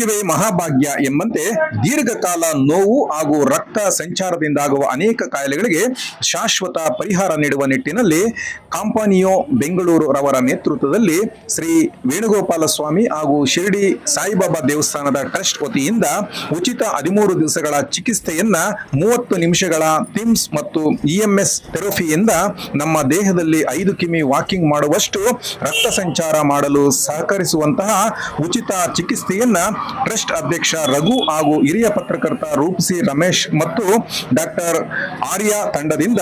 ಆರೋಗ್ಯವೇ ಮಹಾಭಾಗ್ಯ ಎಂಬಂತೆ ದೀರ್ಘಕಾಲ ನೋವು ಹಾಗೂ ರಕ್ತ ಸಂಚಾರದಿಂದಾಗುವ ಅನೇಕ ಕಾಯಿಲೆಗಳಿಗೆ ಶಾಶ್ವತ ಪರಿಹಾರ ನೀಡುವ ನಿಟ್ಟಿನಲ್ಲಿ ಕಾಂಪಾನಿಯೋ ಬೆಂಗಳೂರು ರವರ ನೇತೃತ್ವದಲ್ಲಿ ಶ್ರೀ ವೇಣುಗೋಪಾಲ ಸ್ವಾಮಿ ಹಾಗೂ ಶಿರಡಿ ಸಾಯಿಬಾಬಾ ದೇವಸ್ಥಾನದ ಟ್ರಸ್ಟ್ ವತಿಯಿಂದ ಉಚಿತ 13 ದಿವಸಗಳ ಚಿಕಿತ್ಸೆಯನ್ನ 30 ನಿಮಿಷಗಳ ಟಿಮ್ಸ್ ಮತ್ತು ಇಎಂಎಸ್ ಥೆರಪಿಯಿಂದ ನಮ್ಮ ದೇಹದಲ್ಲಿ 5 ಕಿಮಿ ವಾಕಿಂಗ್ ಮಾಡುವಷ್ಟು ರಕ್ತ ಸಂಚಾರ ಮಾಡಲು ಸಹಕರಿಸುವಂತಹ ಉಚಿತ ಚಿಕಿತ್ಸೆಯನ್ನ ಟ್ರಸ್ಟ್ ಅಧ್ಯಕ್ಷ ರಘು ಹಾಗೂ ಹಿರಿಯ ಪತ್ರಕರ್ತ ರೂಪಸಿ ರಮೇಶ್ ಮತ್ತು ಡಾಕ್ಟರ್ ಆರ್ಯ ತಂಡದಿಂದ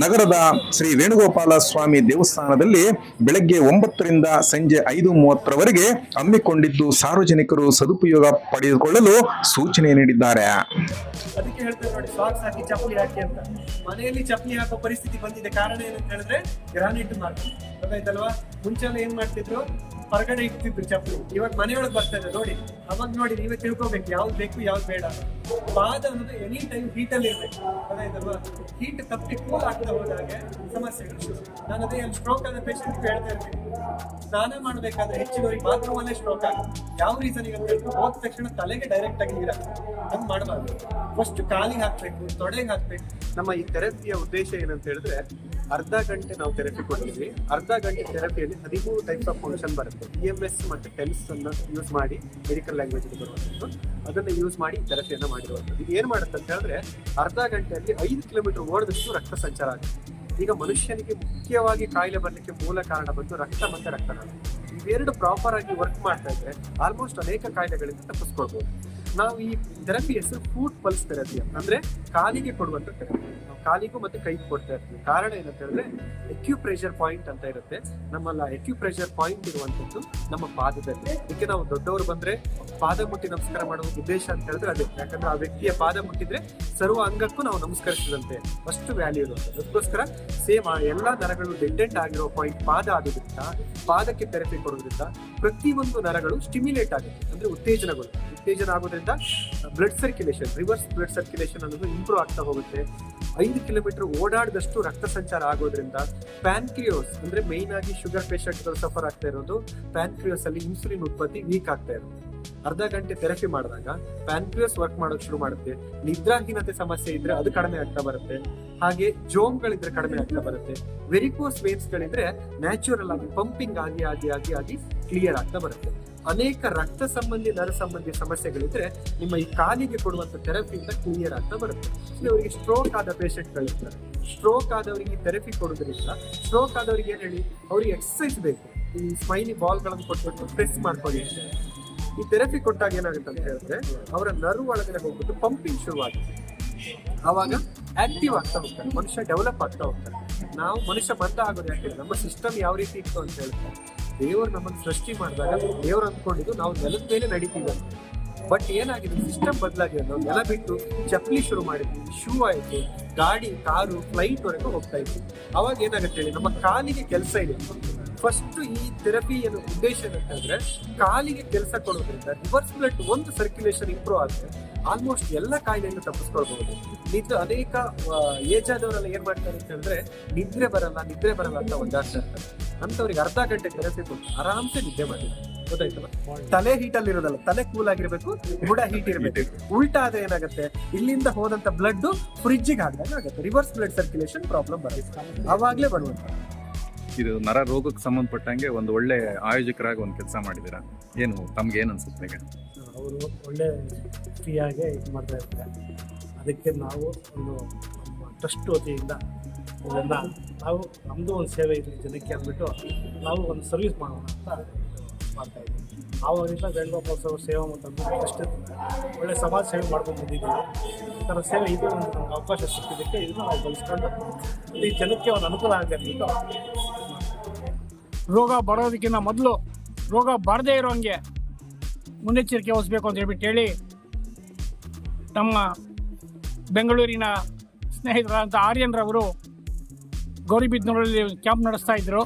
ನಗರದ ಶ್ರೀ ವೇಣುಗೋಪಾಲ ಸ್ವಾಮಿ ದೇವಸ್ಥಾನದಲ್ಲಿ ಬೆಳಗ್ಗೆ 9 ರಿಂದ ಸಂಜೆ 5:30 ಹಮ್ಮಿಕೊಂಡಿದ್ದು ಸಾರ್ವಜನಿಕರು ಸದುಪಯೋಗ ಪಡೆದುಕೊಳ್ಳಲು ಸೂಚನೆ ನೀಡಿದ್ದಾರೆ. ಅದಕ್ಕೆ ಹೇಳ್ತಾರೆ ನೋಡಿ, ಸಾಕ್ಸ್ ಹಾಕಿ ಚಪ್ಪಲಿ ಹಾಕಿ ಅಂತ. ಮನೆಯಲ್ಲಿ ಚಪ್ಪಲಿ ಹಾಕೋ ಪರಿಸ್ಥಿತಿ ಬಂದಿದೆ. ಕಾರಣ ಏನಂತ ಹೇಳಿದ್ರೆ ಗ್ರಾನೈಟ್ ಮಾರ್ಕೆಟ್ ಗೊತ್ತಾಯ್ತಲ್ವಾ. ಮುಂಚೆಲ್ಲ ಏನ್ ಮಾಡ್ತಿದ್ರು, ಹೊರಗಡೆ ಇಡ್ತಿದ್ರು ಚಪ್ಪಲಿ. ಇವಾಗ ಮನೆಯೊಳಗೆ ಬರ್ತಾ ಇದೆ ನೋಡಿ. ಅವಾಗ ನೋಡಿ ನೀವೇ ತಿಳ್ಕೊಬೇಕು ಯಾವ್ದು ಬೇಕು ಯಾವ್ದು ಬೇಡ. ಪಾದ ಅನ್ನೋದು ಎನಿ ಟೈಮ್ ಹೀಟಲ್ಲಿ ಇರ್ಬೇಕು ಗೊತ್ತಾಯ್ತಲ್ವಾ. ಹೀಟ್ ತಪ್ಪಿ ಕೂಲ್ ಆಗ್ತಾ ಹೋದಾಗೆ ಸಮಸ್ಯೆಗಳು. ನಾನು ಅದೇ ಸ್ಟ್ರೋಕ್ ಆದ ಪೇಷಂಟ್ ಹೇಳ್ತಾ ಇರ್ತೀನಿ, ಸ್ನಾನ ಮಾಡ್ಬೇಕಾದ್ರೆ ಹೆಚ್ಚಿನವರಿಗೆ ಬಾತ್ರೂಮ್ ಅಲ್ಲೇ ಸ್ಟ್ರೋಕ್ ಆಗುತ್ತೆ. ಯಾವ ರೀಸನ್ ಅಂತ ಹೇಳಿದ್ರೆ ಹೋದ ತಕ್ಷಣ ತಲೆಗೆ ಡೈರೆಕ್ಟ್ ಆಗಿ ನೀರು ಹಂಗ್ ಮಾಡಬಾರ್ದು. ಫಸ್ಟ್ ಕಾಲಿಗೆ ಹಾಕ್ಬೇಕು, ತೊಡೆಗೆ ಹಾಕ್ಬೇಕು. ನಮ್ಮ ಈ ಥೆರಪಿಯ ಉದ್ದೇಶ ಏನಂತ ಹೇಳಿದ್ರೆ, ಅರ್ಧ ಗಂಟೆ ನಾವು ಥೆರಪಿ ಕೊಡ್ತೀವಿ. ಅರ್ಧ ಗಂಟೆ ಥೆರಪಿಯಲ್ಲಿ 13 ಟೈಪ್ಸ್ ಆಫ್ ಫಂಕ್ಷನ್ ಬರುತ್ತೆ. ಇಎಂಎಸ್ ಮತ್ತೆ ಟೆಲ್ಸ್ ಅನ್ನ ಯೂಸ್ ಮಾಡಿ, ಮೆಡಿಕಲ್ ಲ್ಯಾಂಗ್ವೇಜ್ ಬರುವಂಥದ್ದು, ಅದನ್ನ ಯೂಸ್ ಮಾಡಿ ಥೆರಪಿಯನ್ನ ಮಾಡಿರುವಂಥದ್ದು. ಇದು ಏನ್ ಮಾಡುತ್ತೆ ಅಂತ ಹೇಳಿದ್ರೆ, ಅರ್ಧ ಗಂಟೆಯಲ್ಲಿ 5 ಕಿಲೋಮೀಟರ್ ಓಡಿದಷ್ಟು ರಕ್ತ ಸಂಚಾರ ಆಗುತ್ತೆ. ಈಗ ಮನುಷ್ಯನಿಗೆ ಮುಖ್ಯವಾಗಿ ಕಾಯಿಲೆ ಬರ್ಲಿಕ್ಕೆ ಮೂಲ ಕಾರಣ ಬಂದು ರಕ್ತ ಮತ್ತೆ ರಕ್ತನಾಳ. ಇವೆರಡು ಪ್ರಾಪರ್ ಆಗಿ ವರ್ಕ್ ಮಾಡ್ತಾ ಇದ್ರೆ ಆಲ್ಮೋಸ್ಟ್ ಅನೇಕ ಕಾಯಿಲೆಗಳಿಂದ ತಪ್ಪಿಸ್ಕೊಳ್ಬಹುದು. ನಾವು ಈ ಥೆರಪಿ ಹೆಸರು ಫೂಟ್ ಪಲ್ಸ್ ಥೆರಪಿ ಅಂದ್ರೆ ಕಾಲಿಗೆ ಕೊಡುವಂತ ಥೆರಪಿ. ನಾವು ಕಾಲಿಗೂ ಮತ್ತೆ ಕೈಗೂ ಕೊಡ್ತಾ ಇರ್ತೀವಿ. ಕಾರಣ ಏನಂತ ಹೇಳಿದ್ರೆ ಅಕ್ಯುಪ್ರೆಷರ್ ಪಾಯಿಂಟ್ ಅಂತ ಇರುತ್ತೆ. ನಮ್ಮಲ್ಲ ಅಕ್ಯುಪ್ರೆಷರ್ ಪಾಯಿಂಟ್ ಇರುವಂತದ್ದು ನಮ್ಮ ಪಾದದಲ್ಲಿ. ಇದಕ್ಕೆ ನಾವು ದೊಡ್ಡವರು ಬಂದ್ರೆ ಪಾದ ಮುಟ್ಟಿ ನಮಸ್ಕಾರ ಮಾಡುವ ಉದ್ದೇಶ ಅಂತ ಹೇಳಿದ್ರೆ ಅದೇ. ಯಾಕಂದ್ರೆ ಆ ವ್ಯಕ್ತಿಯ ಪಾದ ಮುಟ್ಟಿದ್ರೆ ಸರ್ವ ಅಂಗಕ್ಕೂ ನಾವು ನಮಸ್ಕರಿಸಿದಂತೆ ಅಷ್ಟು ವ್ಯಾಲ್ಯೂ ಇರುವಂಥದ್ದು. ಅದಕ್ಕೋಸ್ಕರ ಸೇಮ್ ಆ ಎಲ್ಲಾ ನರಗಳು ಡೆಡ್ ಆಗಿರೋ ಪಾಯಿಂಟ್ ಪಾದ ಆಗೋದ್ರಿಂದ, ಪಾದಕ್ಕೆ ಥೆರಪಿ ಕೊಡೋದ್ರಿಂದ ಪ್ರತಿಯೊಂದು ನರಗಳು ಸ್ಟಿಮ್ಯುಲೇಟ್ ಆಗುತ್ತೆ, ಅಂದ್ರೆ ಉತ್ತೇಜನ ಆಗೋದ್ರಿಂದ blood circulation, reverse blood circulation ಅನ್ನೋದು ಇಂಪ್ರೂವ್ ಆಗ್ತಾ ಹೋಗುತ್ತೆ. 5 ಕಿಲೋಮೀಟರ್ ಓಡಾಡಿದಷ್ಟು ರಕ್ತ ಸಂಚಾರ ಆಗೋದ್ರಿಂದ ಪ್ಯಾನ್ಕ್ರಿಯೋಸ್ ಅಂದ್ರೆ ಮೈನ್ ಆಗಿ ಶುಗರ್ ಪೇಷಂಟ್ಗಳು ಸಫರ್ ಆಗ್ತಾ ಇರೋದು, ಪ್ಯಾನ್ಕ್ರಿಯೋಸ್ ಅಲ್ಲಿ ಇನ್ಸುಲಿನ್ ಉತ್ಪತ್ತಿ ವೀಕ್ ಆಗ್ತಾ ಇರುತ್ತೆ. ಅರ್ಧ ಗಂಟೆ ಥೆರಪಿ ಮಾಡಿದಾಗ ಪ್ಯಾನ್ಕ್ರಿಯೋಸ್ ವರ್ಕ್ ಮಾಡೋಕೆ ಶುರು ಮಾಡುತ್ತೆ. ನಿದ್ರಾಹೀನತೆ ಸಮಸ್ಯೆ ಇದ್ರೆ ಅದು ಕಡಿಮೆ ಆಗ್ತಾ ಬರುತ್ತೆ. ಹಾಗೆ ಜೋಮ್ಗಳಿದ್ರೆ ಕಡಿಮೆ ಆಗ್ತಾ ಬರುತ್ತೆ. ವೆರಿಕೋಸ್ ವೇನ್ಸ್ ಗಳಿದ್ರೆ ನ್ಯಾಚುರಲ್ ಆಗಿ ಪಂಪಿಂಗ್ ಆಗಿ ಆಗಿ ಆಗಿ ಆಗಿ ಕ್ಲಿಯರ್ ಆಗ್ತಾ ಬರುತ್ತೆ. ಅನೇಕ ರಕ್ತ ಸಂಬಂಧಿ ನರ ಸಂಬಂಧಿ ಸಮಸ್ಯೆಗಳಿದ್ರೆ ನಿಮ್ಮ ಈ ಕಾಲಿಗೆ ಕೊಡುವಂತ ಥೆರಪಿಯಿಂದ ಕ್ಲಿಯರ್ ಆಗ್ತಾ ಬರುತ್ತೆ. ಅವರಿಗೆ ಸ್ಟ್ರೋಕ್ ಆದ ಪೇಷಂಟ್ಗಳಿರ್ತಾರೆ. ಸ್ಟ್ರೋಕ್ ಆದವರಿಗೆ ಥೆರಪಿ ಕೊಡೋದ್ರಿಂದ, ಸ್ಟ್ರೋಕ್ ಆದವರಿಗೆ ಏನ್ ಹೇಳಿ, ಅವ್ರಿಗೆ ಎಕ್ಸರ್ಸೈಸ್ ಬೇಕು. ಈ ಸ್ಮೈಲಿ ಬಾಲ್ಗಳನ್ನು ಕೊಟ್ಬಿಟ್ಟು ಪ್ರೆಸ್ ಮಾಡ್ಕೊಳ್ಳಿ. ಈ ಥೆರಪಿ ಕೊಟ್ಟಾಗ ಏನಾಗುತ್ತೆ ಅಂತ ಹೇಳಿದ್ರೆ ಅವರ ನರ್ವ್ ಒಳಗಡೆ ಹೋಗ್ಬಿಟ್ಟು ಪಂಪಿಂಗ್ ಶುರುವಾಗುತ್ತೆ. ಆವಾಗ ಆಕ್ಟಿವ್ ಆಗ್ತಾ ಹೋಗ್ತಾರೆ, ಮನುಷ್ಯ ಡೆವಲಪ್ ಆಗ್ತಾ ಹೋಗ್ತಾರೆ. ನಾವು ಮನುಷ್ಯ ಬಂದ ಆಗೋದು ಯಾಕೆ, ನಮ್ಮ ಸಿಸ್ಟಮ್ ಯಾವ ರೀತಿ ಇತ್ತು ಅಂತ ಹೇಳಿದ್ರೆ, ದೇವರು ನಮ್ಮನ್ನು ಸೃಷ್ಟಿ ಮಾಡಿದಾಗ ದೇವ್ರು ಅಂದ್ಕೊಂಡಿದ್ದು ನಾವು ನೆಲದ ಮೇಲೆ ನಡೀತೀವಿ. ಬಟ್ ಏನಾಗಿದೆ, ಸಿಸ್ಟಮ್ ಬದಲಾಗಿದೆ. ನಾವು ನೆಲ ಬಿಟ್ಟು ಚಪ್ಪಲಿ ಶುರು ಮಾಡಿದ್ವಿ, ಶೂ ಆಯ್ತು, ಗಾಡಿ, ಕಾರು, ಫ್ಲೈಟ್ ವರೆಗೂ ಹೋಗ್ತಾ ಇದ್ವಿ. ಅವಾಗ ಏನಾಗುತ್ತೆ ಹೇಳಿ, ನಮ್ಮ ಕಾಲಿಗೆ ಕೆಲಸ ಇದೆ. ಫಸ್ಟ್ ಈ ಥೆರಪಿ ಏನು ಉದ್ದೇಶ ಏನಂತಂದ್ರೆ, ಕಾಲಿಗೆ ಕೆಲಸ ಕೊಡೋದ್ರಿಂದ ರಿವರ್ಸ್ ಬ್ಲಡ್ ಒಂದು ಸರ್ಕ್ಯುಲೇಷನ್ ಇಂಪ್ರೂವ್ ಆಗುತ್ತೆ. ಆಲ್ಮೋಸ್ಟ್ ಎಲ್ಲ ಕಾಯಿಲೆಯನ್ನು ತಪ್ಪಿಸ್ಕೊಳ್ಬಹುದು. ಅನೇಕ ಏಜ್ ಆದವರೆಲ್ಲ ಏನ್ ಮಾಡ್ತಾರೆ ಅಂತ ಹೇಳಿದ್ರೆ, ನಿದ್ರೆ ಬರಲ್ಲ ಅಂತ ಒಂದಾಗ್ತಾ ಇರ್ತಾರೆ. ಅಂತವ್ರಿಗೆ ಅರ್ಧ ಗಂಟೆ ಥೆರಪಿ ಕೊಟ್ಟು ಆರಾಮ್ಸೆ ನಿದ್ದೆ ಮಾಡಿ. ಗೊತ್ತಾಯ್ತಲ್ಲ, ತಲೆ ಹೀಟಲ್ಲಿ ಇರೋದಲ್ಲ, ತಲೆ ಕೂಲ್ ಆಗಿರ್ಬೇಕು, ಬುಡ ಹೀಟ್ ಇರ್ಬೇಕು. ಉಲ್ಟಾ ಆದ್ರೆ ಏನಾಗುತ್ತೆ, ಇಲ್ಲಿಂದ ಹೋದಂತ ಬ್ಲಡ್ ಫ್ರಿಡ್ಜಿಗೆ ಹಾಕಿದಾಗ ಆಗುತ್ತೆ, ರಿವರ್ಸ್ ಬ್ಲಡ್ ಸರ್ಕ್ಯುಲೇಷನ್ ಪ್ರಾಬ್ಲಮ್ ಬರುತ್ತೆ. ಅವಾಗ್ಲೇ ಬರುವಂತ ಇದು ನರ ರೋಗಕ್ಕೆ ಸಂಬಂಧಪಟ್ಟಂಗೆ ಒಂದು ಒಳ್ಳೆ ಆಯೋಜಕರಾಗಿ ಒಂದು ಕೆಲಸ ಮಾಡಿದ್ದೀರಾ. ಏನು ತಮ್ಗೆ ಏನು ಅನ್ಸುತ್ತೆ? ಈಗ ಅವರು ಒಳ್ಳೆ ಫ್ರೀಯಾಗೆ ಇದು ಮಾಡ್ತಾ ಇರ್ತಾರೆ. ಅದಕ್ಕೆ ನಾವು ಒಂದು ನಮ್ಮ ಟ್ರಸ್ಟ್ ವತಿಯಿಂದ ಇದನ್ನು ನಾವು ನಮ್ಮದು ಒಂದು ಸೇವೆ ಇರಲಿ ಜನಕ್ಕೆ ಅಂದ್ಬಿಟ್ಟು ನಾವು ಒಂದು ಸರ್ವಿಸ್ ಮಾಡೋಣ ಅಂತ ಮಾಡ್ತಾಯಿದ್ದೀವಿ. ಆವಾಗಿಂದ ವೇಣುಗೋಪಾಲ ಸೇವಾ ಮತ್ತು ಟ್ರಸ್ಟ್ ಒಳ್ಳೆ ಸಮಾಜ ಸೇವೆ ಮಾಡ್ಕೊಂಡು ಬಂದಿದ್ದೀವಿ. ಈ ಥರ ಸೇವೆ ಇದು ಒಂದು ನಮ್ಗೆ ಅವಕಾಶ ಸಿಕ್ಕಿದ್ದಕ್ಕೆ ಇದನ್ನು ನಾವು ಬಳಸ್ಕೊಂಡು ಈ ಜನಕ್ಕೆ ಒಂದು ಅನುಕೂಲ ಆಗುತ್ತೆ ಅಂದ್ಬಿಟ್ಟು. ರೋಗ ಬರೋದಕ್ಕಿಂತ ಮೊದಲು ರೋಗ ಬರದೇ ಇರೋಂಗೆ ಮುನ್ನೆಚ್ಚರಿಕೆ ವಹಿಸಬೇಕು ಅಂತ ಹೇಳ್ಬಿಟ್ಟು ಹೇಳಿ, ನಮ್ಮ ಬೆಂಗಳೂರಿನ ಸ್ನೇಹಿತರಾದಂಥ ಆರ್ಯನ್ರವರು ಗೌರಿಬಿದನೂರಲ್ಲಿ ಕ್ಯಾಂಪ್ ನಡೆಸ್ತಾ ಇದ್ದರು.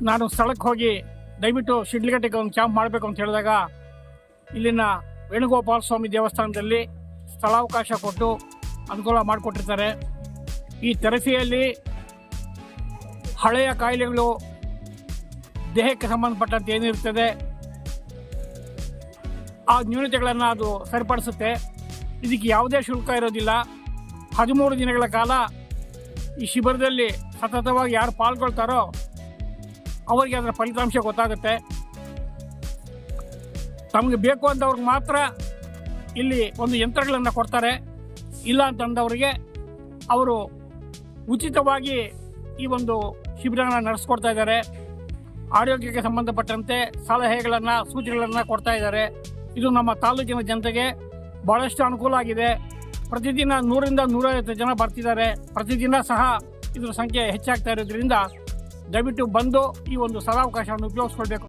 ನಾನು ಸ್ಥಳಕ್ಕೆ ಹೋಗಿ ದಯವಿಟ್ಟು ಶಿಡ್ಲಘಟ್ಟೆಗೆ ಒಂದು ಕ್ಯಾಂಪ್ ಮಾಡಬೇಕು ಅಂತ ಹೇಳಿದಾಗ, ಇಲ್ಲಿನ ವೇಣುಗೋಪಾಲ ಸ್ವಾಮಿ ದೇವಸ್ಥಾನದಲ್ಲಿ ಸ್ಥಳಾವಕಾಶ ಕೊಟ್ಟು ಅನುಕೂಲ ಮಾಡಿಕೊಟ್ಟಿರ್ತಾರೆ. ಈ ಥೆರಪಿಯಲ್ಲಿ ಹಳೆಯ ಕಾಯಿಲೆಗಳು, ದೇಹಕ್ಕೆ ಸಂಬಂಧಪಟ್ಟಂತೆ ಏನಿರ್ತದೆ, ಆ ನ್ಯೂನತೆಗಳನ್ನು ಅದು ಸರಿಪಡಿಸುತ್ತೆ. ಇದಕ್ಕೆ ಯಾವುದೇ ಶುಲ್ಕ ಇರೋದಿಲ್ಲ. 13 ದಿನಗಳ ಕಾಲ ಈ ಶಿಬಿರದಲ್ಲಿ ಸತತವಾಗಿ ಯಾರು ಪಾಲ್ಗೊಳ್ತಾರೋ ಅವರಿಗೆ ಅದರ ಫಲಿತಾಂಶ ಗೊತ್ತಾಗುತ್ತೆ. ತಮಗೆ ಬೇಕು ಅಂತವ್ರಿಗೆ ಮಾತ್ರ ಇಲ್ಲಿ ಒಂದು ಯಂತ್ರಗಳನ್ನು ಕೊಡ್ತಾರೆ. ಇಲ್ಲ ಅಂತಂದವರಿಗೆ ಅವರು ಉಚಿತವಾಗಿ ಈ ಒಂದು ಶಿಬಿರನ ನಡೆಸ್ಕೊಡ್ತಾ ಇದ್ದಾರೆ. ಆರೋಗ್ಯಕ್ಕೆ ಸಂಬಂಧಪಟ್ಟಂತೆ ಸಲಹೆಗಳನ್ನು ಸೂಚನೆಗಳನ್ನು ಕೊಡ್ತಾ ಇದ್ದಾರೆ. ಇದು ನಮ್ಮ ತಾಲೂಕಿನ ಜನತೆಗೆ ಭಾಳಷ್ಟು ಅನುಕೂಲ ಆಗಿದೆ. ಪ್ರತಿದಿನ 100 ರಿಂದ 150 ಜನ ಬರ್ತಿದ್ದಾರೆ. ಪ್ರತಿದಿನ ಸಹ ಇದರ ಸಂಖ್ಯೆ ಹೆಚ್ಚಾಗ್ತಾ ಇರೋದ್ರಿಂದ ದಯವಿಟ್ಟು ಬಂದು ಈ ಒಂದು ಸದಾವಕಾಶವನ್ನು ಉಪಯೋಗಿಸ್ಕೊಳ್ಬೇಕು.